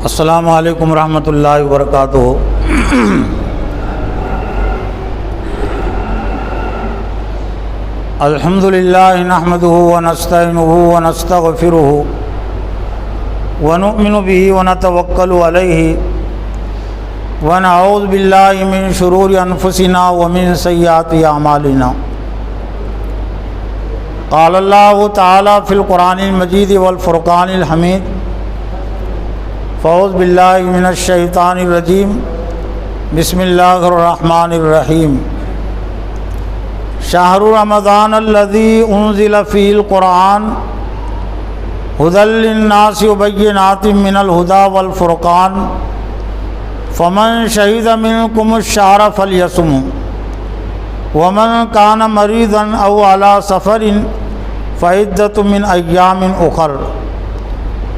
السلام علیکم ورحمۃ اللہ وبرکاتہ۔ الحمد للہ نحمدہ ونستعینہ ونستغفرہ ونؤمن بہ ونتوکل علیہ ونعوذ باللہ من شرور انفسنا ومن سیئات اعمالنا۔ قال اللہ تعالی فی القرآن المجید والفرقان الحمید۔ فاعوذ باللہ من الشیطان الرجیم۔ بسم اللہ الرحمن الرحیم۔ شہر رمضان الذی انزل فیہ القرآن ھدی للناس وبینات من الھدی والفرقان فمن شہد منکم الشہر فلیصمہ ومن کان مریضا او علی سفر فعدۃ من ایام اخر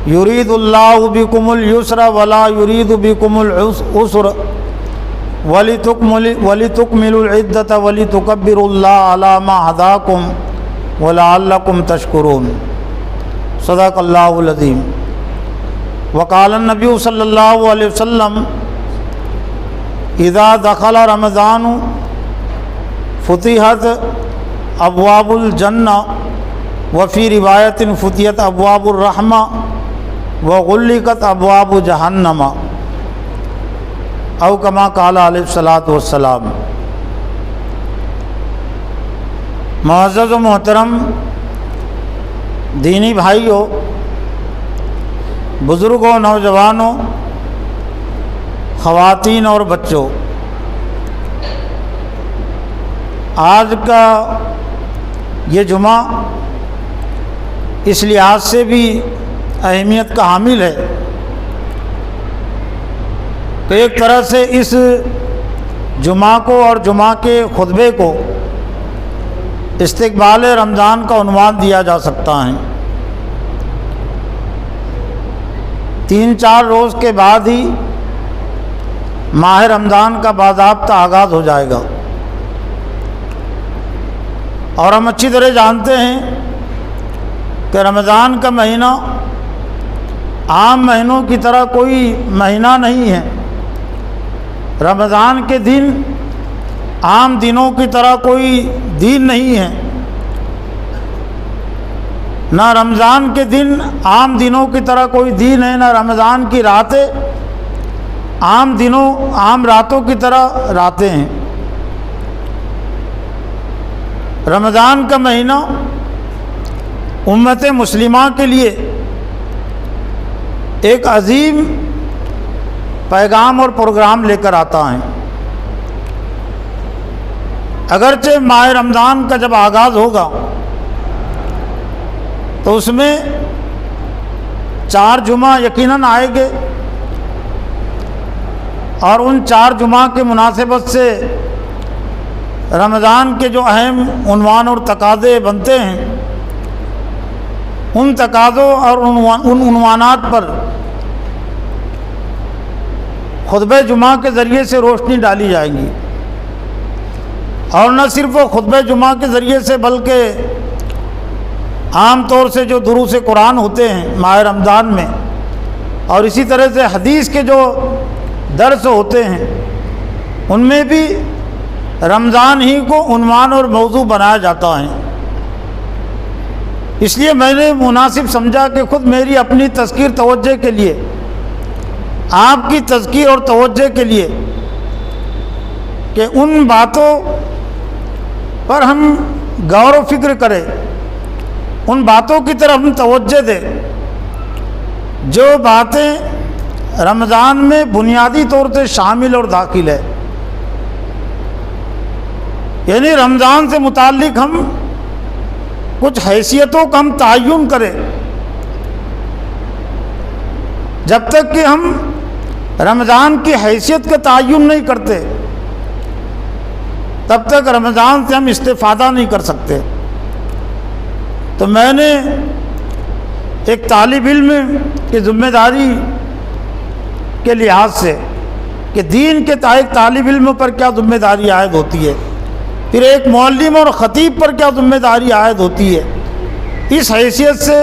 یرید اللہ بکم الیسر ولا یرید بکم العسر وَلِتُكْمِلُوا الْعِدَّةَ وَلِتُكَبِّرُوا اللَّهَ عَلَى مَا هَدَاكُمْ وَلَعَلَّكُمْ تَشْكُرُونَ۔ صدق اللہ العظیم۔ وقال النبی صلی اللہ علیہ وسلم اذا دخل رمضان فتحت ابواب الجنہ وفی روایت فتحت ابواب الرحمہ وغلقت ابواب جہنم او کما قال علیہ الصلاۃ والسلام۔ معزز و محترم دینی بھائیوں، بزرگوں، نوجوانوں، خواتین اور بچوں، آج کا یہ جمعہ اس لحاظ سے بھی اہمیت کا حامل ہے کہ ایک طرح سے اس جمعہ کو اور جمعہ کے خطبے کو استقبال رمضان کا عنوان دیا جا سکتا ہے۔ 3-4 روز کے بعد ہی ماہ رمضان کا باضابطہ آغاز ہو جائے گا، اور ہم اچھی طرح جانتے ہیں کہ رمضان کا مہینہ عام مہینوں کی طرح کوئی مہینہ نہیں ہے۔ رمضان کے دن عام دنوں کی طرح کوئی دن نہیں ہے، نہ رمضان کے دن عام دنوں کی طرح کوئی دن ہے، نہ رمضان کی راتیں عام راتوں کی طرح راتیں ہیں۔ رمضان کا مہینہ امت مسلمہ کے لیے ایک عظیم پیغام اور پروگرام لے کر آتا ہے۔ اگرچہ ماہ رمضان کا جب آغاز ہوگا تو اس میں 4 جمعہ یقیناً آئیں گے، اور ان 4 جمعہ کے مناسبت سے رمضان کے جو اہم عنوان اور تقاضے بنتے ہیں، ان تقاضوں اور ان عنوانات پر خطبہ جمعہ کے ذریعے سے روشنی ڈالی جائے گی، اور نہ صرف وہ خطبہ جمعہ کے ذریعے سے بلکہ عام طور سے جو دروس قرآن ہوتے ہیں ماہ رمضان میں، اور اسی طرح سے حدیث کے جو درس ہوتے ہیں، ان میں بھی رمضان ہی کو عنوان اور موضوع بنایا جاتا ہے۔ اس لیے میں نے مناسب سمجھا کہ خود میری اپنی تذکیر توجہ کے لیے، آپ کی تذکیر اور توجہ کے لیے، کہ ان باتوں پر ہم غور و فکر کریں، ان باتوں کی طرف ہم توجہ دیں جو باتیں رمضان میں بنیادی طور سے شامل اور داخل ہے۔ یعنی رمضان سے متعلق ہم کچھ حیثیتوں کا ہم تعین کریں۔ جب تک کہ ہم رمضان کی حیثیت کا تعین نہیں کرتے، تب تک رمضان سے ہم استفادہ نہیں کر سکتے۔ تو میں نے ایک طالب علم کی ذمہ داری کے لحاظ سے کہ دین کے ایک طالب علم پر کیا ذمہ داری عائد ہوتی ہے، پھر ایک معلم اور خطیب پر کیا ذمہ داری عائد ہوتی ہے، اس حیثیت سے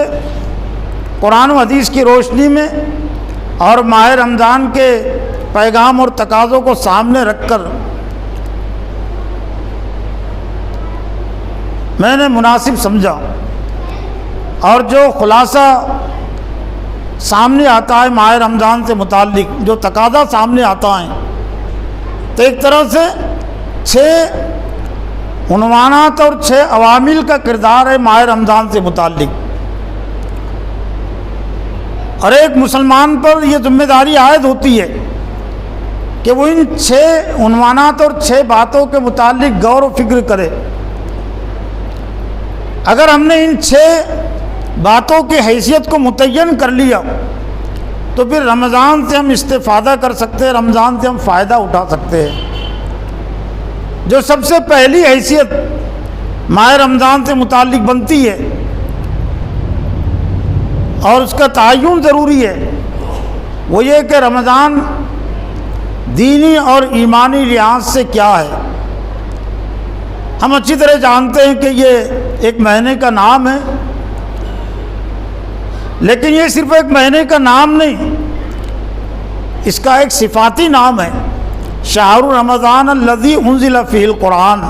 قرآن و حدیث کی روشنی میں اور ماہ رمضان کے پیغام اور تقاضوں کو سامنے رکھ کر میں نے مناسب سمجھا، اور جو خلاصہ سامنے آتا ہے ماہ رمضان سے متعلق، جو تقاضا سامنے آتا ہے، تو ایک طرح سے 6 عنوانات اور 6 عوامل کا کردار ہے ماہ رمضان سے متعلق، اور ایک مسلمان پر یہ ذمہ داری عائد ہوتی ہے کہ وہ ان 6 عنوانات اور 6 باتوں کے متعلق غور و فکر کرے۔ اگر ہم نے ان 6 باتوں کی حیثیت کو متعین کر لیا تو پھر رمضان سے ہم استفادہ کر سکتے ہیں، رمضان سے ہم فائدہ اٹھا سکتے ہیں۔ جو سب سے پہلی حیثیت ماہ رمضان سے متعلق بنتی ہے اور اس کا تعین ضروری ہے، وہ یہ کہ رمضان دینی اور ایمانی لحاظ سے کیا ہے۔ ہم اچھی طرح جانتے ہیں کہ یہ ایک مہینے کا نام ہے، لیکن یہ صرف ایک مہینے کا نام نہیں، اس کا ایک صفاتی نام ہے۔ شہر رمضان الذی انزل فیہ القرآن،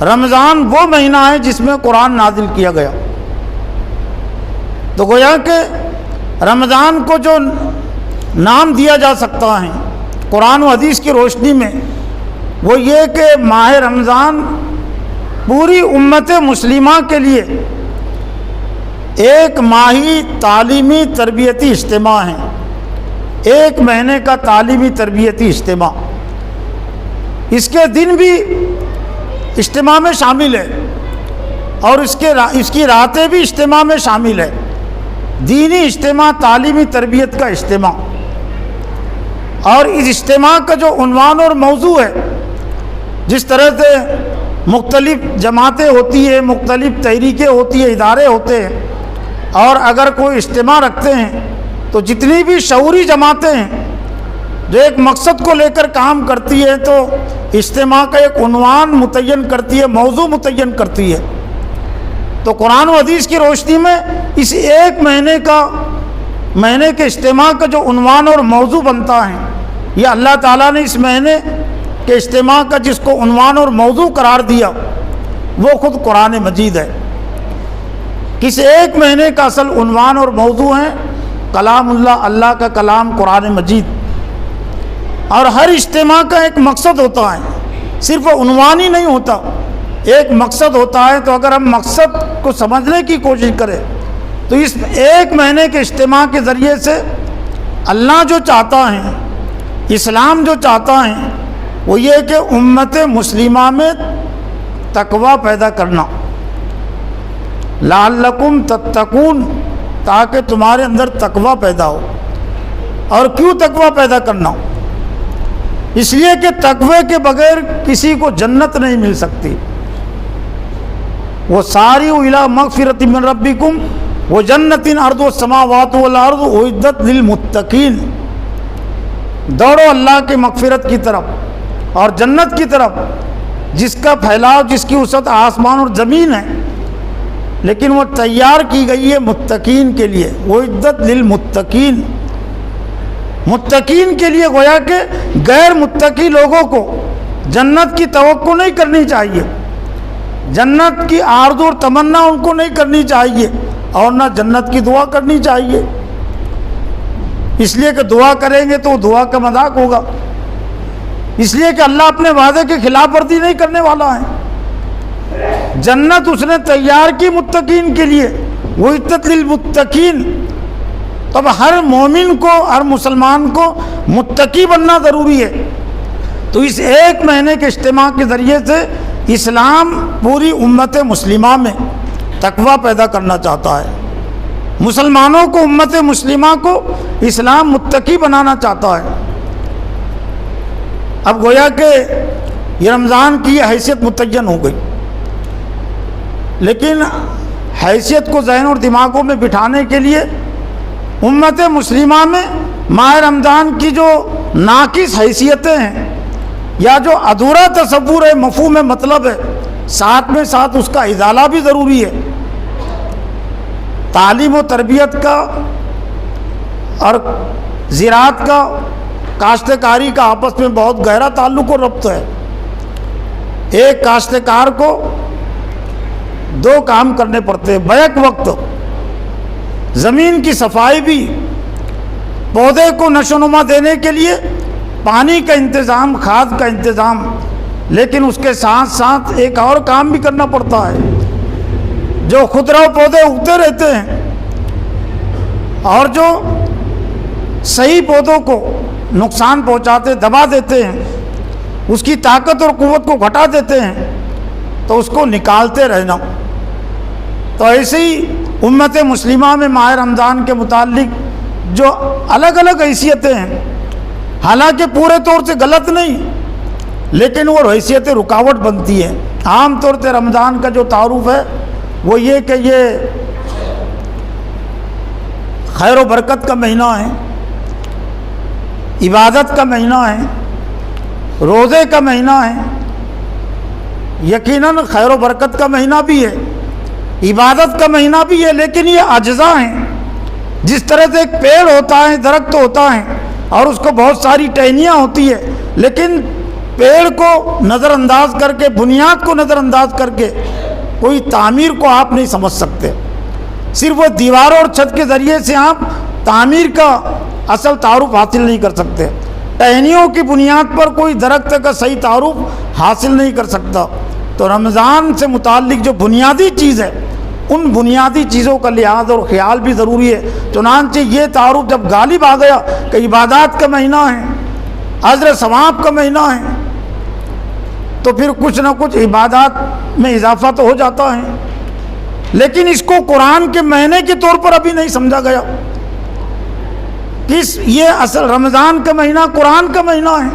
رمضان وہ مہینہ ہے جس میں قرآن نازل کیا گیا۔ تو گویا کہ رمضان کو جو نام دیا جا سکتا ہے قرآن و حدیث کی روشنی میں، وہ یہ کہ ماہ رمضان پوری امت مسلمہ کے لیے ایک ماہی تعلیمی تربیتی اجتماع ہے، ایک مہینے کا تعلیمی تربیتی اجتماع۔ اس کے دن بھی اجتماع میں شامل ہے اور اس کی راتیں بھی اجتماع میں شامل ہے، دینی اجتماع، تعلیمی تربیت کا اجتماع۔ اور اس اجتماع کا جو عنوان اور موضوع ہے، جس طرح سے مختلف جماعتیں ہوتی ہیں، مختلف تحریکیں ہوتی ہیں، ادارے ہوتے ہیں، اور اگر کوئی اجتماع رکھتے ہیں تو جتنی بھی شعوری جماعتیں ہیں جو ایک مقصد کو لے کر کام کرتی ہے، تو اجتماع کا ایک عنوان متعین کرتی ہے، موضوع متعین کرتی ہے۔ تو قرآن و حدیث کی روشنی میں اس ایک مہینے کے اجتماع کا جو عنوان اور موضوع بنتا ہے، یہ اللہ تعالیٰ نے اس مہینے کے اجتماع کا جس کو عنوان اور موضوع قرار دیا وہ خود قرآن مجید ہے۔ کس ایک مہینے کا اصل عنوان اور موضوع ہے کلام اللہ، اللہ کا کلام قرآن مجید۔ اور ہر اجتماع کا ایک مقصد ہوتا ہے، صرف عنوان ہی نہیں ہوتا، ایک مقصد ہوتا ہے۔ تو اگر ہم مقصد کو سمجھنے کی کوشش کریں تو اس ایک مہینے کے اجتماع کے ذریعے سے اللہ جو چاہتا ہے، اسلام جو چاہتا ہے، وہ یہ کہ امت مسلمہ میں تقوی پیدا کرنا، لعلکم تتقون، تاکہ تمہارے اندر تقوی پیدا ہو۔ اور کیوں تقوی پیدا کرنا؟ اس لیے کہ تقوی کے بغیر کسی کو جنت نہیں مل سکتی۔ وَسَارِعُوا إِلَىٰ مَغْفِرَةٍ مِّن رَبِّكُمْ وَجَنَّةٍ عَرْضُهَا السَّمَاوَاتُ وَالْأَرْضُ أُعِدَّتْ لِلْمُتَّقِينَ، دوڑو اللہ کی مغفرت کی طرف اور جنت کی طرف جس کا پھیلاؤ، جس کی وسعت آسمان اور زمین ہے، لیکن وہ تیار کی گئی ہے متقین کے لیے۔ وَأُعِدَّتْ لِلْمُتَّقِينَ، متقین کے لیے۔ گویا کہ غیر متقی لوگوں کو جنت کی توقع نہیں کرنی چاہیے، جنت کی آرزو اور تمنا ان کو نہیں کرنی چاہیے، اور نہ جنت کی دعا کرنی چاہیے، اس لیے کہ دعا کریں گے تو دعا کا مذاق ہوگا، اس لیے کہ اللہ اپنے وعدے کی خلاف ورزی نہیں کرنے والا ہے۔ جنت اس نے تیار کی متقین کے لیے، وَأُعِدَّتْ لِلْمُتَّقِينَ۔ تب ہر مومن کو، ہر مسلمان کو متقی بننا ضروری ہے۔ تو اس ایک مہینے کے اجتماع کے ذریعے سے اسلام پوری امت مسلمہ میں تقوی پیدا کرنا چاہتا ہے، مسلمانوں کو، امت مسلمہ کو اسلام متقی بنانا چاہتا ہے۔ اب گویا کہ یہ رمضان کی یہ حیثیت متعین ہو گئی، لیکن حیثیت کو ذہن اور دماغوں میں بٹھانے کے لیے امت مسلمہ میں ماہ رمضان کی جو ناقص حیثیتیں ہیں یا جو ادھورا تصور ہے، مفہوم مطلب ہے، ساتھ میں ساتھ اس کا ازالہ بھی ضروری ہے۔ تعلیم و تربیت کا اور زراعت کا، کاشتکاری کا آپس میں بہت گہرا تعلق و ربط ہے۔ ایک کاشتکار کو دو کام کرنے پڑتے ہیں بیک وقت، زمین کی صفائی بھی، پودے کو نشو و نما دینے کے لیے پانی کا انتظام، کھاد کا انتظام، لیکن اس کے ساتھ ساتھ ایک اور کام بھی کرنا پڑتا ہے۔ جو خودرو پودے اگتے رہتے ہیں اور جو صحیح پودوں کو نقصان پہنچاتے، دبا دیتے ہیں، اس کی طاقت اور قوت کو گھٹا دیتے ہیں، تو اس کو نکالتے رہنا۔ تو ایسے ہی امت مسلمہ میں ماہ رمضان کے متعلق جو الگ الگ حیثیتیں ہیں، حالانکہ پورے طور سے غلط نہیں، لیکن وہ حیثیتیں رکاوٹ بنتی ہیں۔ عام طور سے رمضان کا جو تعارف ہے وہ یہ کہ یہ خیر و برکت کا مہینہ ہے، عبادت کا مہینہ ہے، روزے کا مہینہ ہے۔ یقیناً خیر و برکت کا مہینہ بھی ہے، عبادت کا مہینہ بھی ہے، لیکن یہ اجزاء ہیں۔ جس طرح سے ایک پیڑ ہوتا ہے، درخت ہوتا ہے، اور اس کو بہت ساری ٹہنیاں ہوتی ہے، لیکن پیڑ کو نظر انداز کر کے، بنیاد کو نظر انداز کر کے کوئی تعمیر کو آپ نہیں سمجھ سکتے۔ صرف وہ دیواروں اور چھت کے ذریعے سے آپ تعمیر کا اصل تعارف حاصل نہیں کر سکتے۔ ٹہنیوں کی بنیاد پر کوئی درخت کا صحیح تعارف حاصل نہیں کر سکتا۔ تو رمضان سے متعلق جو بنیادی چیز ہے، ان بنیادی چیزوں کا لحاظ اور خیال بھی ضروری ہے۔ چنانچہ یہ تعارف جب غالب آ گیا کہ عبادات کا مہینہ ہے، اجر ثواب کا مہینہ ہے، تو پھر کچھ نہ کچھ عبادات میں اضافہ تو ہو جاتا ہے، لیکن اس کو قرآن کے مہینے کے طور پر ابھی نہیں سمجھا گیا۔ یہ اصل رمضان کا مہینہ قرآن کا مہینہ ہے،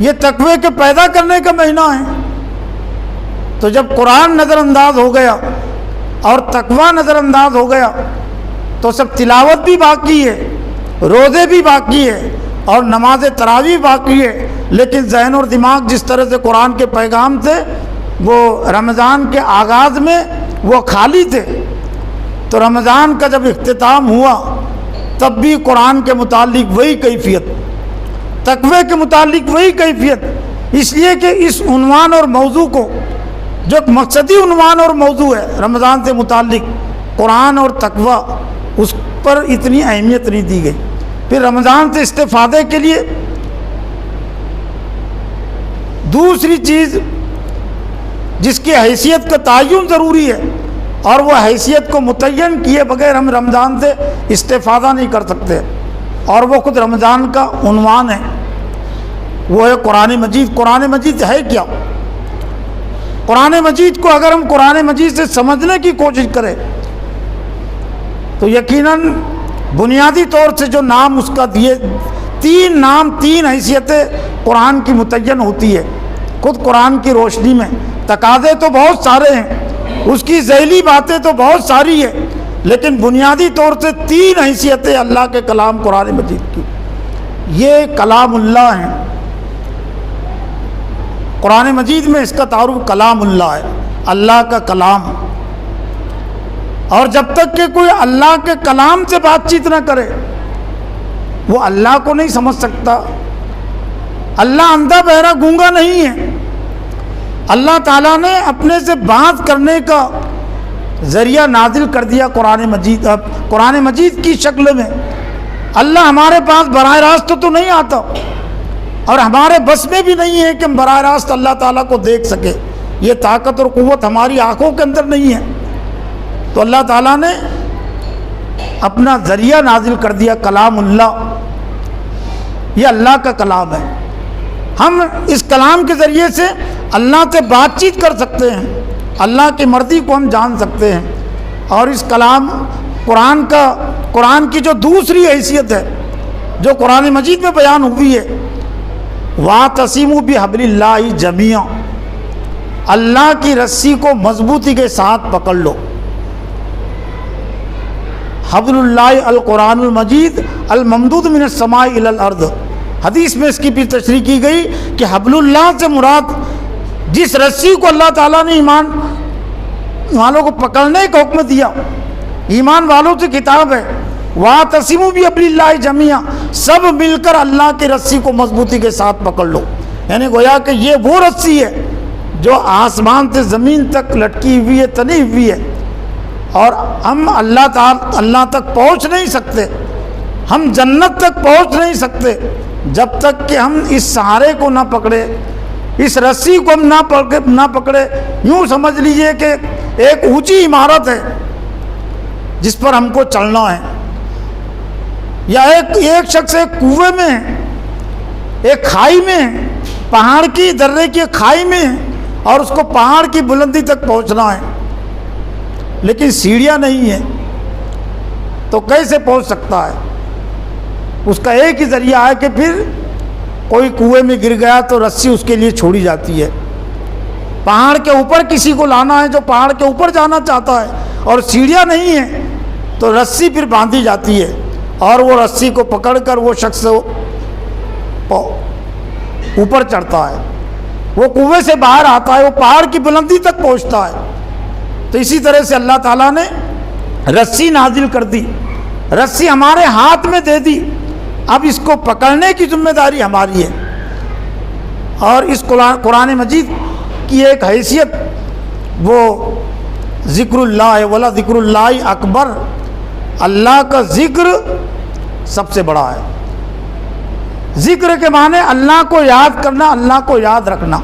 یہ تقوی کے پیدا کرنے کا مہینہ ہے۔ تو جب قرآن نظر انداز ہو گیا اور تقوی نظر انداز ہو گیا تو سب تلاوت بھی باقی ہے، روزے بھی باقی ہے، اور نماز تراویح باقی ہے، لیکن ذہن اور دماغ جس طرح سے قرآن کے پیغام تھے وہ رمضان کے آغاز میں وہ خالی تھے۔ تو رمضان کا جب اختتام ہوا تب بھی قرآن کے متعلق وہی کیفیت، تقوی کے متعلق وہی کیفیت، اس لیے کہ اس عنوان اور موضوع کو، جو ایک مقصدی عنوان اور موضوع ہے رمضان سے متعلق، قرآن اور تقوی، اس پر اتنی اہمیت نہیں دی گئی۔ پھر رمضان سے استفادے کے لیے دوسری چیز جس کی حیثیت کا تعین ضروری ہے، اور وہ حیثیت کو متعین کیے بغیر ہم رمضان سے استفادہ نہیں کر سکتے، اور وہ خود رمضان کا عنوان ہے، وہ ہے قرآن مجید۔ قرآن مجید ہے کیا؟ قرآن مجید کو اگر ہم قرآن مجید سے سمجھنے کی کوشش کریں تو یقیناً بنیادی طور سے جو نام اس کا دیے، تین نام، تین حیثیتیں قرآن کی متعین ہوتی ہے۔ خود قرآن کی روشنی میں تقاضے تو بہت سارے ہیں، اس کی ذیلی باتیں تو بہت ساری ہے، لیکن بنیادی طور سے تین حیثیتیں اللہ کے کلام قرآن مجید کی۔ یہ کلام اللہ ہیں، قرآن مجید میں اس کا تعارف کلام اللہ ہے، اللہ کا کلام۔ اور جب تک کہ کوئی اللہ کے کلام سے بات چیت نہ کرے وہ اللہ کو نہیں سمجھ سکتا۔ اللہ اندھا بہرا گونگا نہیں ہے، اللہ تعالیٰ نے اپنے سے بات کرنے کا ذریعہ نازل کر دیا قرآن مجید کی شکل میں۔ اللہ ہمارے پاس براہ راست تو نہیں آتا، اور ہمارے بس میں بھی نہیں ہے کہ ہم براہ راست اللہ تعالیٰ کو دیکھ سکے، یہ طاقت اور قوت ہماری آنکھوں کے اندر نہیں ہے۔ تو اللہ تعالیٰ نے اپنا ذریعہ نازل کر دیا کلام اللہ، یہ اللہ کا کلام ہے۔ ہم اس کلام کے ذریعے سے اللہ سے بات چیت کر سکتے ہیں، اللہ کی مرضی کو ہم جان سکتے ہیں۔ اور اس کلام قرآن کی جو دوسری حیثیت ہے جو قرآن مجید میں بیان ہوئی ہے، وَاعْتَصِمُوا بِحَبْلِ اللَّهِ جَمِيعًا، اللہ کی رسی کو مضبوطی کے ساتھ پکڑ لو۔ حبل اللہ القرآن المجید الممدود من السماء الی الارض، حدیث میں اس کی بھی تشریح کی گئی کہ حبل اللہ سے مراد جس رسی کو اللہ تعالیٰ نے ایمان والوں کو پکڑنے کا حکم دیا، ایمان والوں سے کتاب ہے، واعتصموا بحبل اللہ جمیعا، سب مل کر اللہ کی رسی کو مضبوطی کے ساتھ پکڑ لو. یعنی گویا کہ یہ وہ رسی ہے جو آسمان سے زمین تک لٹکی ہوئی ہے، تنی ہوئی ہے، اور ہم اللہ تک پہنچ نہیں سکتے، ہم جنت تک پہنچ نہیں سکتے جب تک کہ ہم اس سہارے کو نہ پکڑے، اس رسی کو ہم نہ پکڑے. یوں سمجھ لیجئے کہ ایک اونچی عمارت ہے جس پر ہم کو چلنا ہے، یا ایک شخص ایک کنویں میں ہے، ایک کھائی میں ہے، پہاڑ کی درے کی کھائی میں ہے، اور اس کو پہاڑ کی بلندی تک پہنچنا ہے، لیکن سیڑھیاں نہیں ہیں، تو کیسے پہنچ سکتا ہے؟ اس کا ایک ہی ذریعہ ہے کہ پھر کوئی کنویں میں گر گیا تو رسی اس کے لیے چھوڑی جاتی ہے. پہاڑ کے اوپر کسی کو لانا ہے جو پہاڑ کے اوپر جانا چاہتا ہے اور سیڑھیاں نہیں ہیں، تو رسی پھر باندھی جاتی ہے، اور وہ رسی کو پکڑ کر وہ شخص اوپر چڑھتا ہے، وہ کنویں سے باہر آتا ہے، وہ پہاڑ کی بلندی تک پہنچتا ہے. تو اسی طرح سے اللہ تعالیٰ نے رسی نازل کر دی، رسی ہمارے ہاتھ میں دے دی، اب اس کو پکڑنے کی ذمہ داری ہماری ہے. اور اس قرآن مجید کی ایک حیثیت وہ ذکر اللہ ہے، ولا ذکر اللہ اکبر، اللہ کا ذکر سب سے بڑا ہے. ذکر کے معنی اللہ کو یاد کرنا، اللہ کو یاد رکھنا.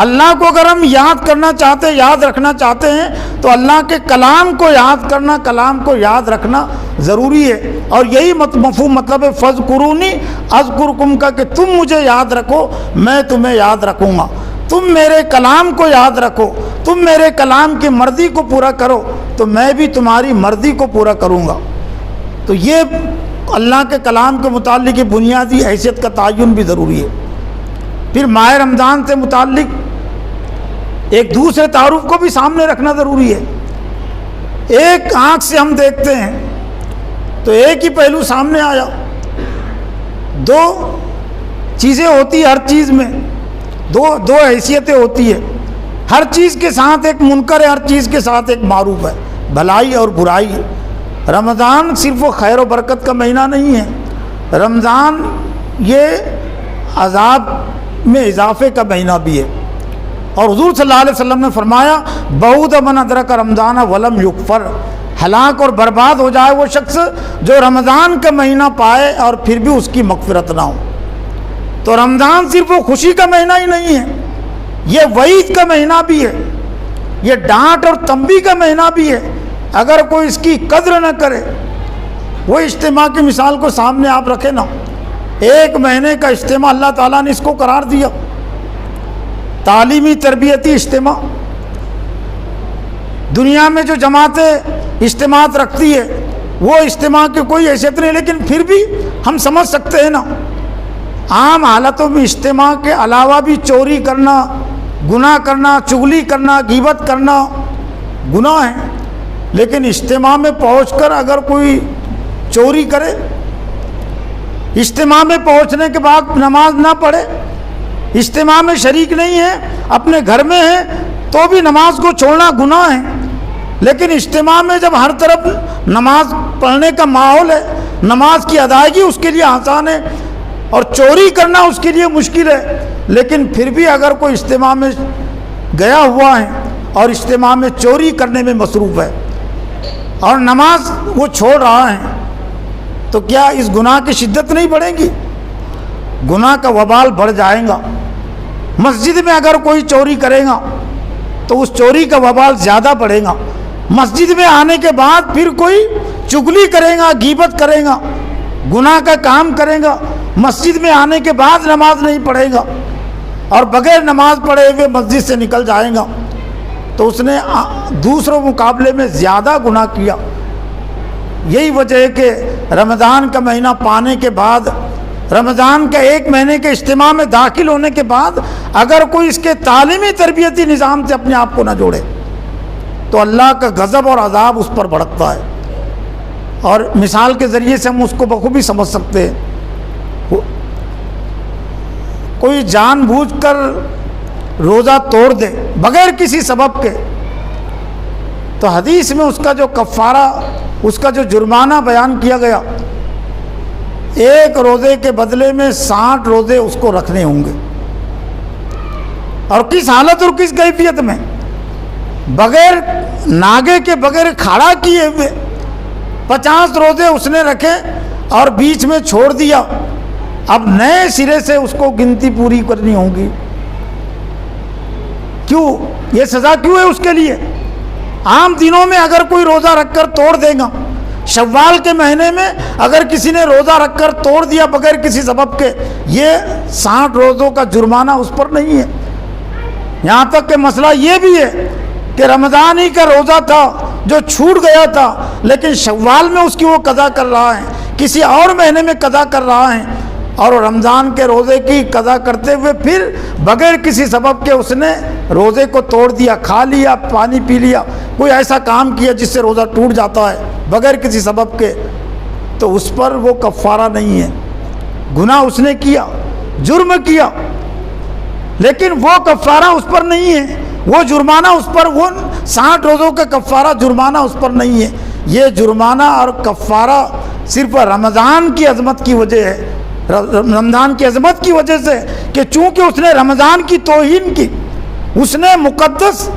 اللہ کو اگر ہم یاد کرنا چاہتے ہیں، یاد رکھنا چاہتے ہیں، تو اللہ کے کلام کو یاد کرنا، کلام کو یاد رکھنا ضروری ہے. اور یہی مفہوم مطلب ہے فَاذْكُرُونِی اذْکُرْکُم کا، کہ تم مجھے یاد رکھو میں تمہیں یاد رکھوں گا. تم میرے کلام کو یاد رکھو، تم میرے کلام کی مرضی کو پورا کرو تو میں بھی تمہاری مرضی کو پورا کروں گا. تو یہ اللہ کے کلام کے متعلق یہ بنیادی حیثیت کا تعین بھی ضروری ہے. پھر ماہ رمضان سے متعلق ایک دوسرے تعارف کو بھی سامنے رکھنا ضروری ہے. ایک آنکھ سے ہم دیکھتے ہیں تو ایک ہی پہلو سامنے آیا، دو چیزیں ہوتی ہیں ہر چیز میں، دو حیثیتیں ہوتی ہیں. ہر چیز کے ساتھ ایک منکر ہے، ہر چیز کے ساتھ ایک معروف ہے، بھلائی اور برائی. رمضان صرف وہ خیر و برکت کا مہینہ نہیں ہے، رمضان یہ عذاب میں اضافے کا مہینہ بھی ہے. اور حضور صلی اللہ علیہ وسلم نے فرمایا بعود من ادرک رمضان ولم یغفر، ہلاک اور برباد ہو جائے وہ شخص جو رمضان کا مہینہ پائے اور پھر بھی اس کی مغفرت نہ ہو. تو رمضان صرف وہ خوشی کا مہینہ ہی نہیں ہے، یہ وعید کا مہینہ بھی ہے، یہ ڈانٹ اور تنبیہ کا مہینہ بھی ہے. اگر کوئی اس کی قدر نہ کرے، وہ اجتماع کی مثال کو سامنے آپ رکھیں نا، ایک مہینے کا اجتماع اللہ تعالیٰ نے اس کو قرار دیا، تعلیمی تربیتی اجتماع. دنیا میں جو جماعتیں اجتماعات رکھتی ہے وہ اجتماع کی کوئی حیثیت نہیں، لیکن پھر بھی ہم سمجھ سکتے ہیں نا، عام حالتوں میں اجتماع کے علاوہ بھی چوری کرنا، گناہ کرنا، چغلی کرنا، غیبت کرنا گناہ ہے. لیکن اجتماع میں پہنچ کر اگر کوئی چوری کرے، اجتماع میں پہنچنے کے بعد نماز نہ پڑھے، اجتماع میں شریک نہیں ہے، اپنے گھر میں ہے، تو بھی نماز کو چھوڑنا گناہ ہے. لیکن اجتماع میں جب ہر طرف نماز پڑھنے کا ماحول ہے، نماز کی ادائیگی اس کے لیے آسان ہے اور چوری کرنا اس کے لیے مشکل ہے، لیکن پھر بھی اگر کوئی اجتماع میں گیا ہوا ہے اور اجتماع میں چوری کرنے میں مصروف ہے اور نماز وہ چھوڑ رہا ہے، تو کیا اس گناہ کی شدت نہیں بڑھے گی؟ گناہ کا وبال بڑھ جائے گا. مسجد میں اگر کوئی چوری کرے گا تو اس چوری کا وبال زیادہ بڑھے گا. مسجد میں آنے کے بعد پھر کوئی چغلی کرے گا، غیبت کرے گا، گناہ کا کام کرے گا، مسجد میں آنے کے بعد نماز نہیں پڑھے گا اور بغیر نماز پڑھے ہوئے مسجد سے نکل جائے گا، تو اس نے دوسروں مقابلے میں زیادہ گناہ کیا. یہی وجہ ہے کہ رمضان کا مہینہ پانے کے بعد، رمضان کا ایک مہینے کے اجتماع میں داخل ہونے کے بعد اگر کوئی اس کے تعلیمی تربیتی نظام سے اپنے آپ کو نہ جوڑے تو اللہ کا غضب اور عذاب اس پر بھڑکتا ہے. اور مثال کے ذریعے سے ہم اس کو بخوبی سمجھ سکتے ہیں. کوئی جان بوجھ کر روزہ توڑ دے بغیر کسی سبب کے، تو حدیث میں اس کا جو کفارہ اس کا جو جرمانہ بیان کیا گیا، 1 روزے کے بدلے میں 60 روزے اس کو رکھنے ہوں گے، اور کس حالت اور کس کیفیت میں؟ بغیر ناگے کے، بغیر کھڑا کیے ہوئے 50 روزے اس نے رکھے اور بیچ میں چھوڑ دیا، اب نئے سرے سے اس کو گنتی پوری کرنی ہوگی۔ کیوں؟ یہ سزا کیوں ہے اس کے لیے؟ عام دنوں میں اگر کوئی روزہ رکھ کر توڑ دے گا، شوال کے مہینے میں اگر کسی نے روزہ رکھ کر توڑ دیا بغیر کسی سبب کے، یہ 60 روزوں کا جرمانہ اس پر نہیں ہے۔ یہاں تک کہ مسئلہ یہ بھی ہے کہ رمضان ہی کا روزہ تھا جو چھوٹ گیا تھا، لیکن شوال میں اس کی وہ قضا کر رہا ہے، کسی اور مہینے میں قضا کر رہا ہے، اور رمضان کے روزے کی قضا کرتے ہوئے پھر بغیر کسی سبب کے اس نے روزے کو توڑ دیا، کھا لیا، پانی پی لیا، کوئی ایسا کام کیا جس سے روزہ ٹوٹ جاتا ہے بغیر کسی سبب کے، تو اس پر وہ کفارہ نہیں ہے۔ گناہ اس نے کیا، جرم کیا، لیکن وہ کفارہ اس پر نہیں ہے، وہ جرمانہ اس پر، وہ 60 روزوں کا کفارہ جرمانہ اس پر نہیں ہے۔ یہ جرمانہ اور کفارہ صرف رمضان کی عظمت کی وجہ ہے، رمضان کی عظمت کی وجہ سے، کہ چونکہ اس نے رمضان کی توہین کی، اس نے مقدس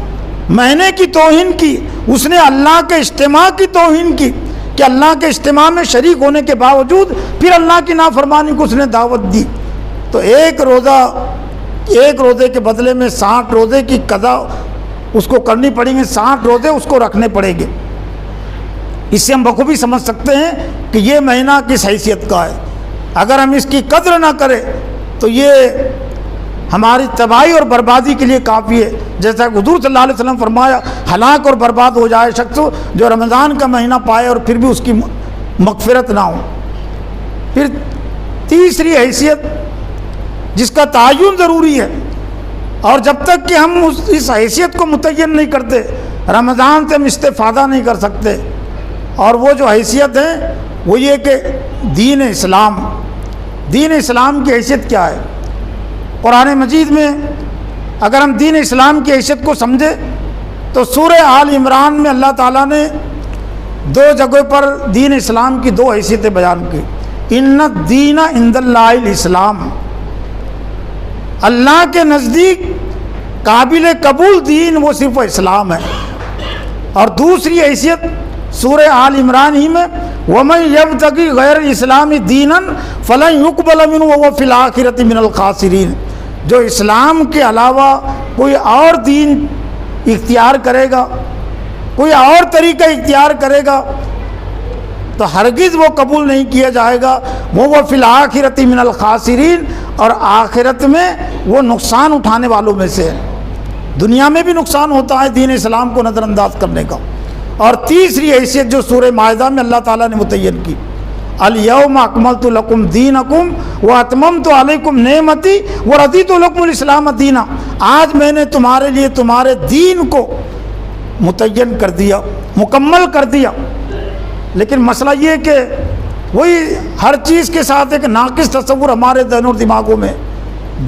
مہینے کی توہین کی، اس نے اللہ کے اجتماع کی توہین کی، کہ اللہ کے اجتماع میں شریک ہونے کے باوجود پھر اللہ کی نافرمانی کو اس نے دعوت دی، تو 1 روزے کے بدلے میں 60 روزے کی قضا اس کو کرنی پڑیں گے، 60 روزے اس کو رکھنے پڑیں گے۔ اس سے ہم بخوبی سمجھ سکتے ہیں کہ یہ مہینہ کس حیثیت کا ہے۔ اگر ہم اس کی قدر نہ کریں تو یہ ہماری تباہی اور بربادی کے لیے کافی ہے۔ جیسا کہ حضور صلی اللہ علیہ وسلم فرمایا، ہلاک اور برباد ہو جائے شخص جو رمضان کا مہینہ پائے اور پھر بھی اس کی مغفرت نہ ہو۔ پھر تیسری حیثیت جس کا تعین ضروری ہے، اور جب تک کہ ہم اس حیثیت کو متعین نہیں کرتے رمضان سے ہم استفادہ نہیں کر سکتے، اور وہ جو حیثیت ہے وہ یہ کہ دین اسلام کی حیثیت کیا ہے۔ قرآن مجید میں اگر ہم دین اسلام کی حیثیت کو سمجھے تو سورہ آل عمران میں اللہ تعالیٰ نے 2 جگہ پر دین اسلام کی 2 حیثیتیں بیان کی۔ ان الدین عند اللہ الاسلام، اللہ کے نزدیک قابل قبول دین وہ صرف اسلام ہے۔ اور دوسری حیثیت سورہ آل عمران ہی میں وَمَن يَبْتَغِ غَيْرَ الْإِسْلَامِ دِينًا فَلَن يُقْبَلَ مِنْهُ وَهُوَ فِي الْآخِرَةِ مِنَ الْخَاسِرِينَ، جو اسلام کے علاوہ کوئی اور دین اختیار کرے گا، کوئی اور طریقہ اختیار کرے گا تو ہرگز وہ قبول نہیں کیا جائے گا۔ وَهُوَ فِي الْآخِرَةِ مِنَ الْخَاسِرِينَ، اور آخرت میں وہ نقصان اٹھانے والوں میں سے ہے۔ دنیا میں بھی نقصان ہوتا ہے دین اسلام کو نظر انداز کرنے کا۔ اور تیسری حیثیت جو سورہ مائدہ میں اللہ تعالیٰ نے متعین کی، الیوم اکملت لکم دینکم واتممت علیکم نعمتی ورضیت لکم الاسلام دینا، آج میں نے تمہارے لیے تمہارے دین کو متعین کر دیا، مکمل کر دیا۔ لیکن مسئلہ یہ کہ وہی ہر چیز کے ساتھ ایک ناقص تصور ہمارے ذہن اور دماغوں میں،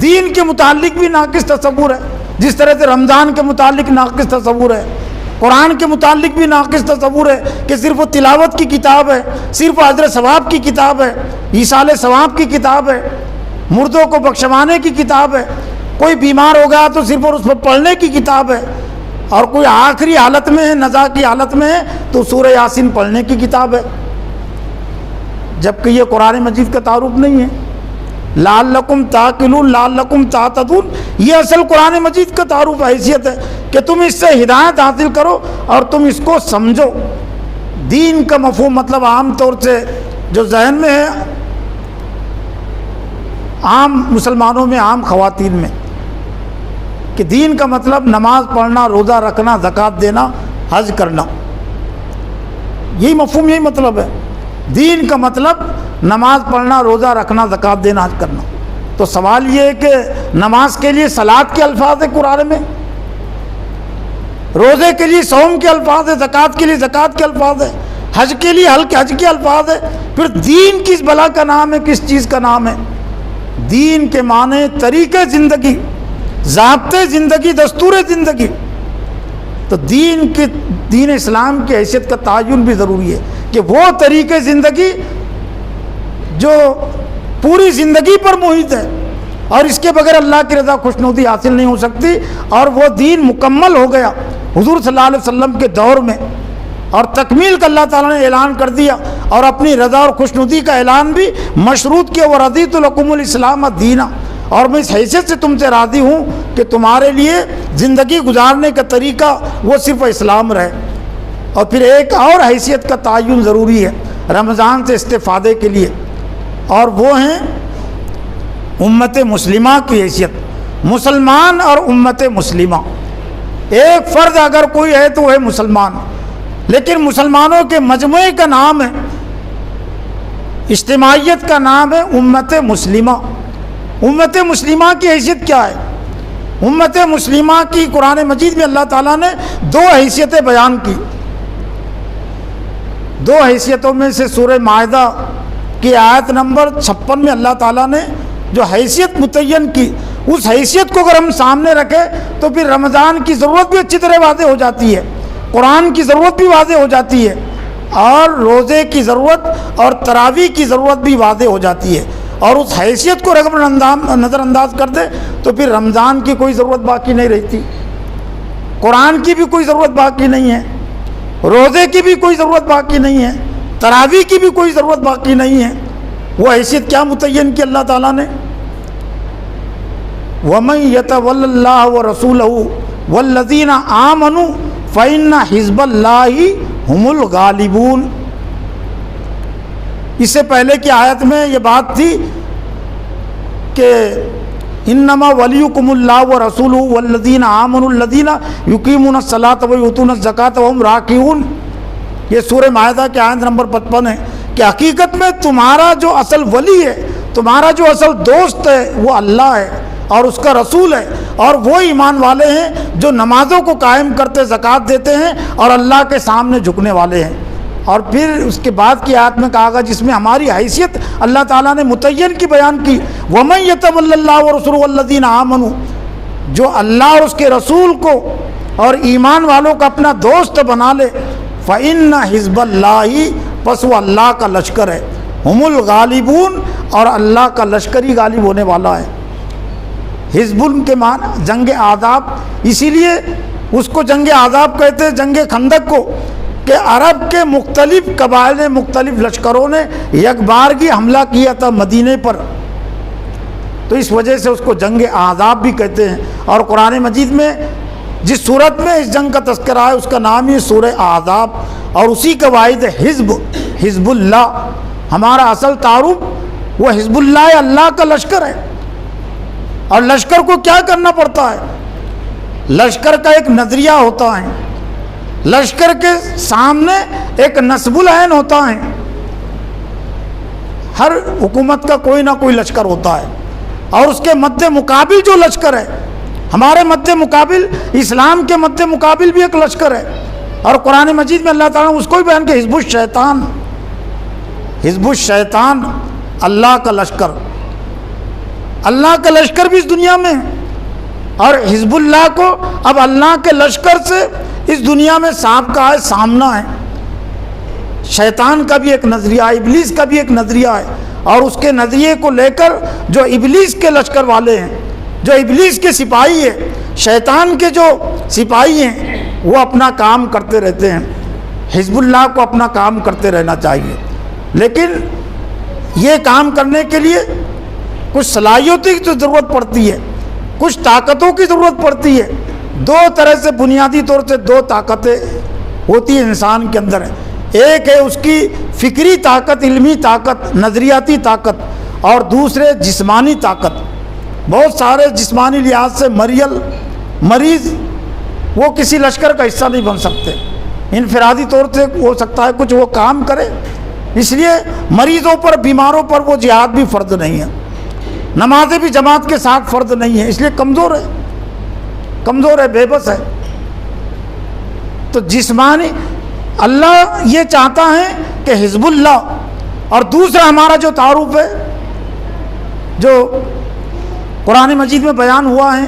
دین کے متعلق بھی ناقص تصور ہے، جس طرح سے رمضان کے متعلق ناقص تصور ہے، قرآن کے متعلق بھی ناقص تصور ہے کہ صرف وہ تلاوت کی کتاب ہے، صرف اجر ثواب کی کتاب ہے، ایصال ثواب کی کتاب ہے، مردوں کو بخشوانے کی کتاب ہے، کوئی بیمار ہو گیا تو صرف اور اس پر پڑھنے کی کتاب ہے، اور کوئی آخری حالت میں ہے، نزا کی حالت میں ہے تو سورہ یاسین پڑھنے کی کتاب ہے، جبکہ یہ قرآن مجید کا تعارف نہیں ہے۔ لعلکم تعقلون، لعلکم تہتدون، یہ اصل قرآن مجید کا تعارف حیثیت ہے کہ تم اس سے ہدایت حاصل کرو اور تم اس کو سمجھو۔ دین کا مفہوم مطلب عام طور سے جو ذہن میں ہے عام مسلمانوں میں، عام خواتین میں، کہ دین کا مطلب نماز پڑھنا، روزہ رکھنا، زکوٰۃ دینا، حج کرنا، یہی مفہوم، یہی مطلب ہے۔ دین کا مطلب نماز پڑھنا، روزہ رکھنا، زکوٰۃ دینا، حج کرنا۔ تو سوال یہ ہے کہ نماز کے لیے صلاۃ کے الفاظ ہیں قرآن میں، روزے کے لیے صوم کے الفاظ ہیں، زکوٰۃ کے لیے زکوٰۃ کے الفاظ ہیں، حج کے لیے حج کے الفاظ ہیں، پھر دین کس بلا کا نام ہے، کس چیز کا نام ہے؟ دین کے معنی طریقے زندگی، ضابطے زندگی، دستور زندگی۔ تو دین اسلام کی حیثیت کا تعین بھی ضروری ہے کہ وہ طریقے زندگی جو پوری زندگی پر محیط ہے، اور اس کے بغیر اللہ کی رضا خوشنودی حاصل نہیں ہو سکتی، اور وہ دین مکمل ہو گیا حضور صلی اللہ علیہ وسلم کے دور میں، اور تکمیل کا اللہ تعالیٰ نے اعلان کر دیا، اور اپنی رضا اور خوشنودی کا اعلان بھی مشروط کیا، وَرَضِيتُ لَكُمُ الْإِسْلَامَ دِينًا، اور میں اس حیثیت سے تم سے راضی ہوں کہ تمہارے لیے زندگی گزارنے کا طریقہ وہ صرف اسلام رہے۔ اور پھر ایک اور حیثیت کا تعین ضروری ہے رمضان سے استفادے کے لیے، اور وہ ہیں امت مسلمہ کی حیثیت، مسلمان اور امت مسلمہ۔ ایک فرد اگر کوئی ہے تو وہ ہے مسلمان، لیکن مسلمانوں کے مجموعے کا نام ہے، اجتماعیت کا نام ہے امت مسلمہ۔ امت مسلمہ کی حیثیت کیا ہے؟ امت مسلمہ کی قرآن مجید میں اللہ تعالیٰ نے دو حیثیتیں بیان کی۔ دو حیثیتوں میں سے سورہ مائدہ کی آیت نمبر 56 میں اللہ تعالیٰ نے جو حیثیت متعین کی، اس حیثیت کو اگر ہم سامنے رکھیں تو پھر رمضان کی ضرورت بھی اچھی طرح واضح ہو جاتی ہے، قرآن کی ضرورت بھی واضح ہو جاتی ہے، اور روزے کی ضرورت اور تراویح کی ضرورت بھی واضح ہو جاتی ہے۔ اور اس حیثیت کو اگر نظر انداز کر دے تو پھر رمضان کی کوئی ضرورت باقی نہیں رہتی، قرآن کی بھی کوئی ضرورت باقی نہیں ہے، روزے کی بھی کوئی ضرورت باقی نہیں ہے، تراویح کی بھی کوئی ضرورت باقی نہیں ہے۔ وہ حیثیت کیا متعین کی اللہ تعالیٰ نے؟ وَمَن يَتَوَلَّ اللَّهَ وَرَسُولَهُ وَالَّذِينَ آمَنُوا فَإِنَّ حِزْبَ اللَّهِ هُمُ الْغَالِبُونَ۔ اس سے پہلے کی آیت میں یہ بات تھی کہ انما ولیکم اللہ ورسولہ والذین آمنوا الذین یقیمون الصلاۃ ویؤتون الزکاۃ وہم راکعون۔ یہ سورہ مائدہ کے آیت نمبر 55 ہے کہ حقیقت میں تمہارا جو اصل ولی ہے، تمہارا جو اصل دوست ہے وہ اللہ ہے اور اس کا رسول ہے، اور وہ ایمان والے ہیں جو نمازوں کو قائم کرتے، زکوٰۃ دیتے ہیں اور اللہ کے سامنے جھکنے والے ہیں۔ اور پھر اس کے بعد کی آیت میں کہا گیا جس میں ہماری حیثیت اللہ تعالیٰ نے متعین کی بیان کی، وَمَن يَتَوَلَّ اللَّهَ وَرَسُولَهُ وَالَّذِينَ آمَنُوا، جو اللہ اور اس کے رسول کو اور ایمان والوں کا اپنا دوست بنا لے، فَإِنَّ حِزْبَ اللَّهِ، پس وہ اللہ کا لشکر ہے، ہم الغالبون، اور اللہ کا لشکر ہی غالب ہونے والا ہے۔ حزب کے معنی جنگ آذاب، اسی لیے اس کو جنگ آذاب کہتے ہیں، جنگ خندق کو، کہ عرب کے مختلف قبائل نے، مختلف لشکروں نے یک بارگی حملہ کیا تھا مدینے پر، تو اس وجہ سے اس کو جنگ آذاب بھی کہتے ہیں۔ اور قرآن مجید میں جس صورت میں اس جنگ کا تذکرہ ہے اس کا نام ہی سورہ آذاب، اور اسی کا واحد حزب، حزب اللہ۔ ہمارا اصل تعارف وہ حزب اللہ، اللہ کا لشکر ہے۔ اور لشکر کو کیا کرنا پڑتا ہے؟ لشکر کا ایک نظریہ ہوتا ہے، لشکر کے سامنے ایک نصب العین ہوتا ہے۔ ہر حکومت کا کوئی نہ کوئی لشکر ہوتا ہے، اور اس کے مد مقابل جو لشکر ہے، ہمارے مد مقابل، اسلام کے مد مقابل بھی ایک لشکر ہے، اور قرآن مجید میں اللہ تعالیٰ نے اس کو بھی بیان کیا، حزب الشیطان۔ حزب الشیطان اللہ کا لشکر، اللہ کا لشکر بھی اس دنیا میں ہے، اور حزب اللہ کو اب اللہ کے لشکر سے اس دنیا میں سانپ کا ہے، سامنا ہے۔ شیطان کا بھی ایک نظریہ ہے، ابلیس کا بھی ایک نظریہ ہے، اور اس کے نظریے کو لے کر جو ابلیس کے لشکر والے ہیں، جو ابلیس کے سپاہی ہیں، شیطان کے جو سپاہی ہیں، وہ اپنا کام کرتے رہتے ہیں۔ حزب اللہ کو اپنا کام کرتے رہنا چاہیے، لیکن یہ کام کرنے کے لیے کچھ صلاحیتوں کی ضرورت پڑتی ہے، کچھ طاقتوں کی ضرورت پڑتی ہے۔ دو طرح سے بنیادی طور سے دو طاقتیں ہوتی ہیں انسان کے اندر، ایک ہے اس کی فکری طاقت، علمی طاقت، نظریاتی طاقت، اور دوسرے جسمانی طاقت۔ بہت سارے جسمانی لحاظ سے مریض وہ کسی لشکر کا حصہ نہیں بن سکتے، انفرادی طور سے ہو سکتا ہے کچھ وہ کام کرے، اس لیے مریضوں پر، بیماروں پر وہ جہاد بھی فرض نہیں ہے، نمازیں بھی جماعت کے ساتھ فرض نہیں ہے، اس لیے کمزور ہے، بے بس ہے۔ تو جسمانی اللہ یہ چاہتا ہے کہ حزب اللہ، اور دوسرا ہمارا جو تعارف ہے جو قرآن مجید میں بیان ہوا ہے،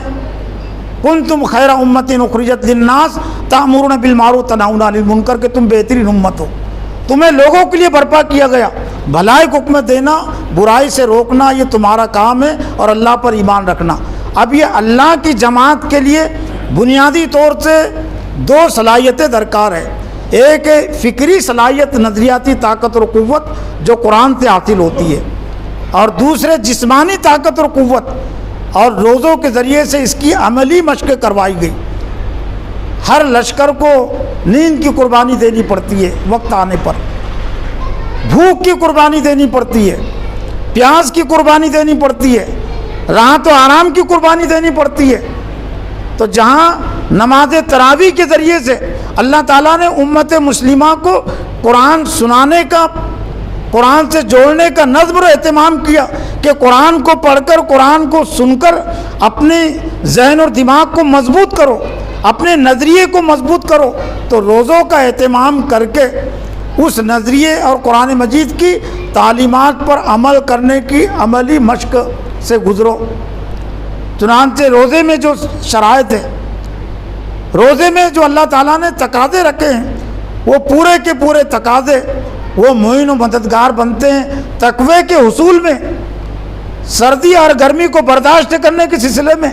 کنتم خیر امت اخرجت للناس تأمرون بالمعروف وتنہون عن المنکر، کہ تم بہترین امت ہو، تمہیں لوگوں کے لیے برپا کیا گیا، بھلائی کو حکم دینا، برائی سے روکنا، یہ تمہارا کام ہے، اور اللہ پر ایمان رکھنا۔ اب یہ اللہ کی جماعت کے لیے بنیادی طور سے دو صلاحیتیں درکار ہے، ایک ہے فکری صلاحیت، نظریاتی طاقت اور قوت جو قرآن سے حاصل ہوتی ہے، اور دوسرے جسمانی طاقت اور قوت، اور روزوں کے ذریعے سے اس کی عملی مشقیں کروائی گئی۔ ہر لشکر کو نیند کی قربانی دینی پڑتی ہے، وقت آنے پر بھوک کی قربانی دینی پڑتی ہے، پیاس کی قربانی دینی پڑتی ہے، راحت و آرام کی قربانی دینی پڑتی ہے۔ تو جہاں نماز تراویح کے ذریعے سے اللہ تعالیٰ نے امت مسلمہ کو قرآن سنانے کا، قرآن سے جوڑنے کا نظم و اہتمام کیا کہ قرآن کو پڑھ کر، قرآن کو سن کر اپنے ذہن اور دماغ کو مضبوط کرو، اپنے نظریے کو مضبوط کرو، تو روزوں کا اہتمام کر کے اس نظریے اور قرآن مجید کی تعلیمات پر عمل کرنے کی عملی مشق سے گزرو۔ چنانچہ روزے میں جو شرائط ہے، روزے میں جو اللہ تعالیٰ نے تقاضے رکھے ہیں، وہ پورے کے پورے تقاضے وہ معین و مددگار بنتے ہیں تقوی کے حصول میں، سردی اور گرمی کو برداشت کرنے کے سلسلے میں،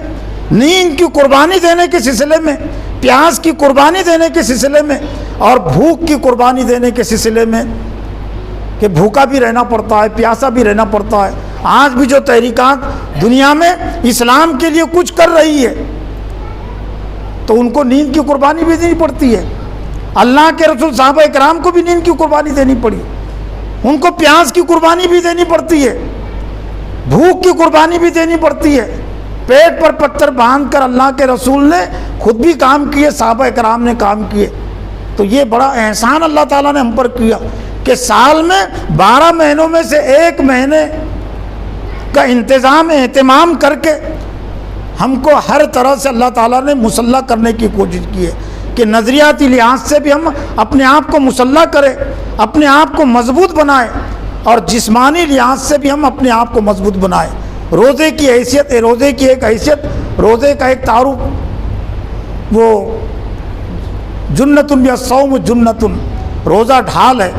نیند کی قربانی دینے کے سلسلے میں، پیاس کی قربانی دینے کے سلسلے میں، اور بھوک کی قربانی دینے کے سلسلے میں، کہ بھوکا بھی رہنا پڑتا ہے، پیاسا بھی رہنا پڑتا ہے۔ آج بھی جو تحریکات دنیا میں اسلام کے لیے کچھ کر رہی ہے، تو ان کو نیند کی قربانی بھی دینی پڑتی ہے۔ اللہ کے رسول صحابہ اکرام کو بھی نیند کی قربانی دینی پڑی، ان کو پیاس کی قربانی بھی دینی پڑتی ہے، بھوک کی قربانی بھی دینی پڑتی ہے۔ پیٹ پر پتھر باندھ کر اللہ کے رسول نے خود بھی کام کیے، صحابہ اکرام نے کام کیے۔ تو یہ بڑا احسان اللہ تعالیٰ نے ہم پر کیا کہ سال میں 12 مہینوں میں سے ایک مہینے کا انتظام اہتمام کر کے ہم کو ہر طرح سے اللہ تعالیٰ نے مسلح کرنے کی کوشش کی ہے کہ نظریاتی لحاظ سے بھی ہم اپنے آپ کو مسلح کریں، اپنے آپ کو مضبوط بنائیں، اور جسمانی لحاظ سے بھی ہم اپنے آپ کو مضبوط بنائیں۔ روزے کی حیثیت، روزے کی ایک حیثیت، روزے کا ایک تعارف، وہ جنتن یا صوم جنتن، روزہ ڈھال ہے،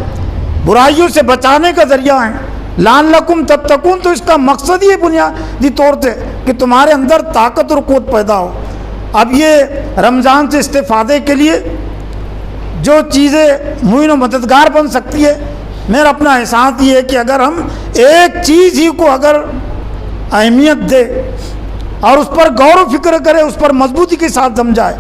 برائیوں سے بچانے کا ذریعہ ہے، لعلکم تتقون، تو اس کا مقصد یہ بنیادی طور سے کہ تمہارے اندر طاقت اور قوت پیدا ہو۔ اب یہ رمضان سے استفادے کے لیے جو چیزیں معین و مددگار بن سکتی ہے، میرا اپنا احساس یہ ہے کہ اگر ہم ایک چیز ہی کو اگر اہمیت دے اور اس پر غور و فکر کرے، اس پر مضبوطی کے ساتھ سمجھائے،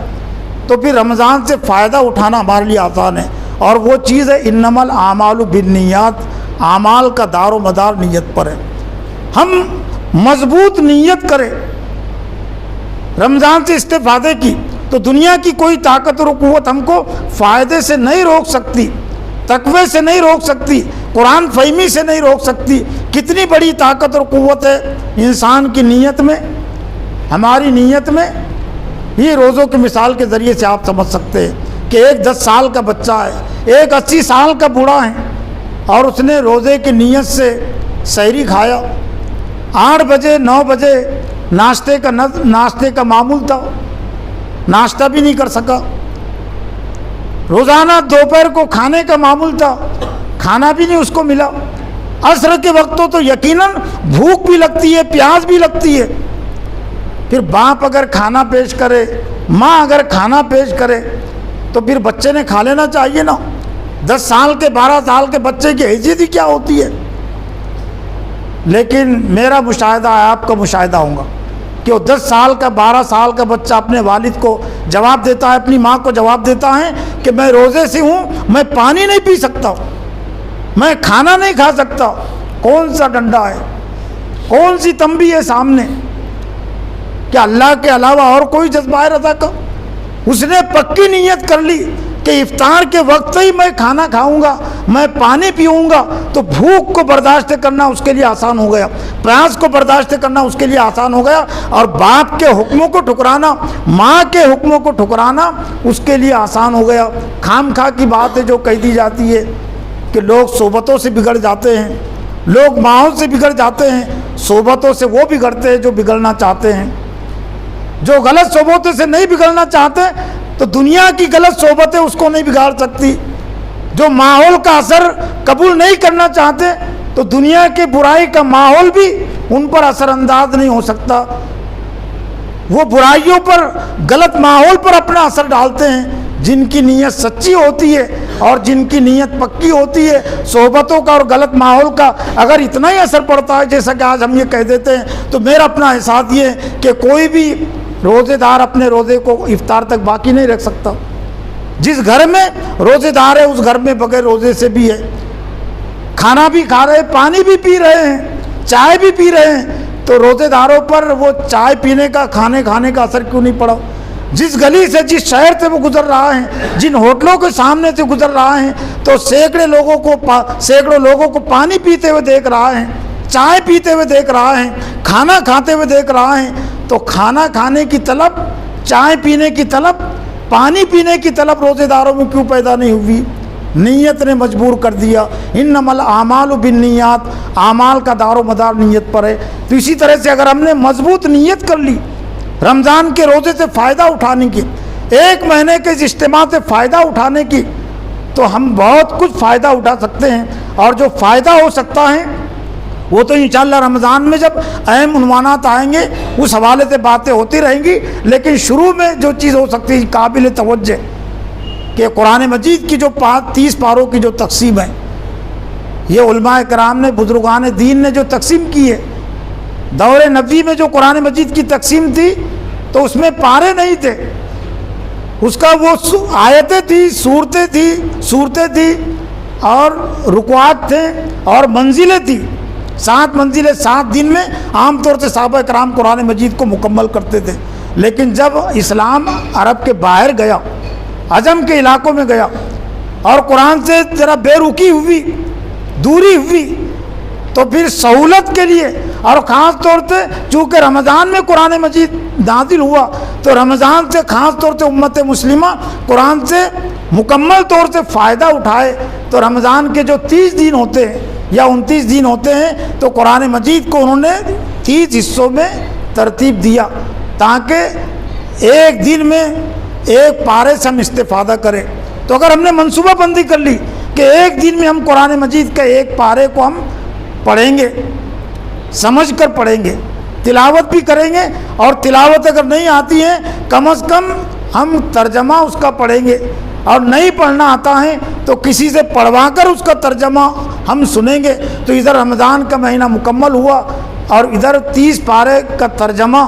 تو پھر رمضان سے فائدہ اٹھانا ہمارے لیے آسان ہے۔ اور وہ چیز ہے انما الاعمال بالنیات، اعمال کا دار و مدار نیت پر ہے۔ ہم مضبوط نیت کریں رمضان سے استفادے کی، تو دنیا کی کوئی طاقت اور قوت ہم کو فائدے سے نہیں روک سکتی، تقوی سے نہیں روک سکتی، قرآن فہمی سے نہیں روک سکتی۔ کتنی بڑی طاقت اور قوت ہے انسان کی نیت میں، ہماری نیت میں۔ یہ روزوں کی مثال کے ذریعے سے آپ سمجھ سکتے ہیں کہ ایک 10 سال کا بچہ ہے، ایک 80 سال کا بوڑھا ہے، اور اس نے روزے کی نیت سے سحری کھایا، 8 بجے 9 بجے ناشتے کا معمول تھا، ناشتہ بھی نہیں کر سکا۔ روزانہ دوپہر کو کھانے کا معمول تھا، کھانا بھی نہیں اس کو ملا۔ عصر کے وقتوں تو یقیناً بھوک بھی لگتی ہے، پیاس بھی لگتی ہے۔ پھر باپ اگر کھانا پیش کرے، ماں اگر کھانا پیش کرے، تو پھر بچے نے کھا لینا چاہیے نا۔ 10 سال کے 12 سال کے بچے کی حیثیت ہی کیا ہوتی ہے؟ لیکن میرا مشاہدہ ہے، آپ کا مشاہدہ ہوگا کہ وہ 10 سال کا 12 سال کا بچہ اپنے والد کو جواب دیتا ہے، اپنی ماں کو جواب دیتا ہے کہ میں روزے سے ہوں، میں پانی نہیں پی سکتا، میں کھانا نہیں کھا سکتا۔ کون سا ڈنڈا ہے، کون سی تنبیہ ہے سامنے کہ اللہ کے علاوہ اور کوئی جذبہ رضا کا؟ اس نے پکی نیت کر لی کہ افطار کے وقت ہی میں کھانا کھاؤں گا، میں پانی پیوں گا، تو بھوک کو برداشت کرنا اس کے لیے آسان ہو گیا، پیاس کو برداشت کرنا اس کے لیے آسان ہو گیا، اور باپ کے حکموں کو ٹھکرانا، ماں کے حکموں کو ٹھکرانا اس کے لیے آسان ہو گیا۔ خام خواہ کی بات ہے جو کہہ دی جاتی ہے کہ لوگ صحبتوں سے بگڑ جاتے ہیں، لوگ ماحول سے بگڑ جاتے ہیں، صحبتوں سے وہ بگڑتے ہیں جو بگڑنا چاہتے ہیں۔ جو غلط صحبتوں سے نہیں بگڑنا چاہتے تو دنیا کی غلط صحبتیں اس کو نہیں بگاڑ سکتی۔ جو ماحول کا اثر قبول نہیں کرنا چاہتے تو دنیا کی برائی کا ماحول بھی ان پر اثر انداز نہیں ہو سکتا. وہ برائیوں پر، غلط ماحول پر اپنا اثر ڈالتے ہیں. جن کی نیت سچی ہوتی ہے اور جن کی نیت پکی ہوتی ہے، صحبتوں کا اور غلط ماحول کا اگر اتنا ہی اثر پڑتا ہے جیسا کہ آج ہم یہ کہہ دیتے ہیں، تو میرا اپنا احساس یہ ہے کہ کوئی بھی روزے دار اپنے روزے کو افطار تک باقی نہیں رکھ سکتا. جس گھر میں روزے دار ہے اس گھر میں بغیر روزے سے بھی ہے، کھانا بھی کھا رہے ہیں، پانی بھی پی رہے ہیں، چائے بھی پی رہے ہیں، تو روزے داروں پر وہ چائے پینے کا، کھانے کا اثر کیوں نہیں پڑا؟ جس گلی سے، جس شہر سے وہ گزر رہا ہے، جن ہوٹلوں کے سامنے سے گزر رہا ہے، تو سینکڑوں لوگوں کو پانی پیتے ہوئے دیکھ رہا ہے، چائے پیتے ہوئے دیکھ رہا ہے، کھانا کھاتے ہوئے دیکھ رہا ہے. تو کھانا کھانے کی طلب، چائے پینے کی طلب، پانی پینے کی طلب روزے داروں میں کیوں پیدا نہیں ہوئی؟ نیت نے مجبور کر دیا. انما الاعمال بالنیات، اعمال کا دار و مدار نیت پر ہے. تو اسی طرح سے اگر ہم نے مضبوط نیت کر لی رمضان کے روزے سے فائدہ اٹھانے کی، ایک مہینے کے اس اجتماع سے فائدہ اٹھانے کی، تو ہم بہت کچھ فائدہ اٹھا سکتے ہیں. اور جو فائدہ ہو سکتا ہے وہ تو انشاءاللہ رمضان میں جب اہم عنوانات آئیں گے اس حوالے سے باتیں ہوتی رہیں گی. لیکن شروع میں جو چیز ہو سکتی ہے قابل توجہ کہ قرآن مجید کی جو 30 پاروں کی جو تقسیم ہے، یہ علماء کرام نے، بزرگان دین نے جو تقسیم کی ہے. دور نبی میں جو قرآن مجید کی تقسیم تھی تو اس میں پارے نہیں تھے، اس کا وہ آیتیں تھی، صورتیں تھی اور رکوعات تھے اور منزلیں تھی. 7 منزلیں 7 دن میں عام طور سے صحابہ کرام قرآن مجید کو مکمل کرتے تھے. لیکن جب اسلام عرب کے باہر گیا، عجم کے علاقوں میں گیا اور قرآن سے ذرا بے رخی ہوئی، دوری ہوئی، تو پھر سہولت کے لیے اور خاص طور سے چونکہ رمضان میں قرآن مجید نازل ہوا تو رمضان سے خاص طور سے امت مسلمہ قرآن سے مکمل طور سے فائدہ اٹھائے. تو رمضان کے جو 30 دن ہوتے ہیں یا 29 دن ہوتے ہیں تو قرآن مجید کو انہوں نے 30 حصوں میں ترتیب دیا تاکہ ایک دن میں ایک پارے سے ہم استفادہ کریں. تو اگر ہم نے منصوبہ بندی کر لی کہ ایک دن میں ہم قرآن مجید کے ایک پارے کو ہم پڑھیں گے، سمجھ کر پڑھیں گے، تلاوت بھی کریں گے، اور تلاوت اگر نہیں آتی ہے کم از کم ہم ترجمہ اس کا پڑھیں گے، اور نہیں پڑھنا آتا ہے تو کسی سے پڑھوا کر اس کا ترجمہ ہم سنیں گے. تو ادھر رمضان کا مہینہ مکمل ہوا اور ادھر 30 پارے کا ترجمہ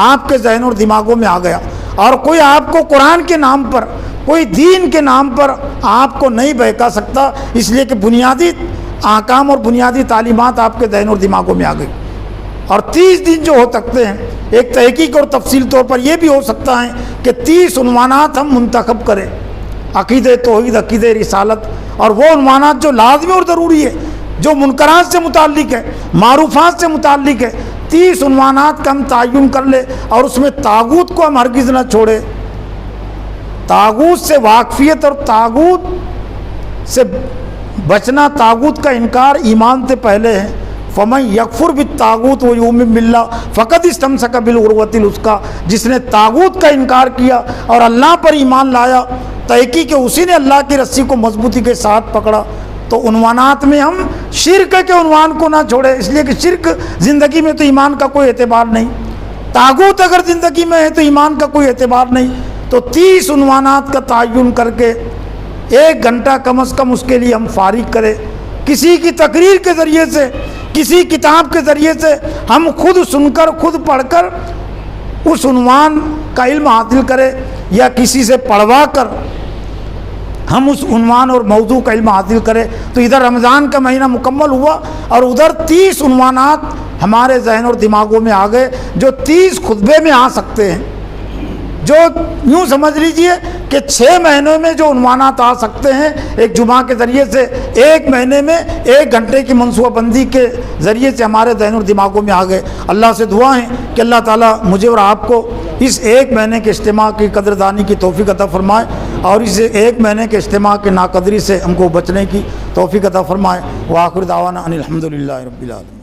آپ کے ذہن اور دماغوں میں آ گیا. اور کوئی آپ کو قرآن کے نام پر، کوئی دین کے نام پر آپ کو نہیں بہکا سکتا، اس لیے کہ بنیادی احکام اور بنیادی تعلیمات آپ کے ذہن اور دماغوں میں آ گئی. اور 30 دن جو ہو سکتے ہیں، ایک تحقیق اور تفصیل طور پر یہ بھی ہو سکتا ہے کہ 30 عنوانات ہم منتخب کریں، عقیدہ توحید، عقیدہ رسالت، اور وہ عنوانات جو لازمی اور ضروری ہے، جو منکرات سے متعلق ہے، معروفات سے متعلق ہے، 30 عنوانات کا ہم تعین کر لے. اور اس میں طاغوت کو ہم ہرگز نہ چھوڑے. طاغوت سے واقفیت اور طاغوت سے بچنا، طاغوت کا انکار ایمان سے پہلے ہے. فمن یکفر بالطاغوت ویؤمن باللہ فقد استمسک بالعروۃ الوثقی. جس نے طاغوت کا انکار کیا اور اللہ پر ایمان لایا، تحقیق اسی نے اللہ کی رسی کو مضبوطی کے ساتھ پکڑا. تو عنوانات میں ہم شرک کے عنوان کو نہ چھوڑے، اس لیے کہ شرک زندگی میں تو ایمان کا کوئی اعتبار نہیں، طاغوت اگر زندگی میں ہے تو ایمان کا کوئی اعتبار نہیں. تو 30 عنوانات کا تعین کر کے 1 گھنٹہ کم از کم اس کے لیے ہم فارغ کریں. کسی کی تقریر کے ذریعے سے، کسی کتاب کے ذریعے سے ہم خود سن کر، خود پڑھ کر اس عنوان کا علم حاصل کریں، یا کسی سے پڑھوا کر ہم اس عنوان اور موضوع کا علم حاصل کریں. تو ادھر رمضان کا مہینہ مکمل ہوا اور ادھر 30 عنوانات ہمارے ذہن اور دماغوں میں آ گئے جو 30 خطبے میں آ سکتے ہیں. جو یوں سمجھ لیجئے کہ 6 مہینوں میں جو عنوانات آ سکتے ہیں ایک جمعہ کے ذریعے سے، 1 مہینے میں 1 گھنٹے کی منصوبہ بندی کے ذریعے سے ہمارے ذہن اور دماغوں میں آ گئے. اللہ سے دعا ہے کہ اللہ تعالیٰ مجھے اور آپ کو اس 1 مہینے کے اجتماع کی قدردانی کی توفیق عطا فرمائے، اور اس 1 مہینے کے اجتماع کے ناقدری سے ہم کو بچنے کی توفیق عطا فرمائے. وآخر دعوانا ان الحمد للہ رب العالمین.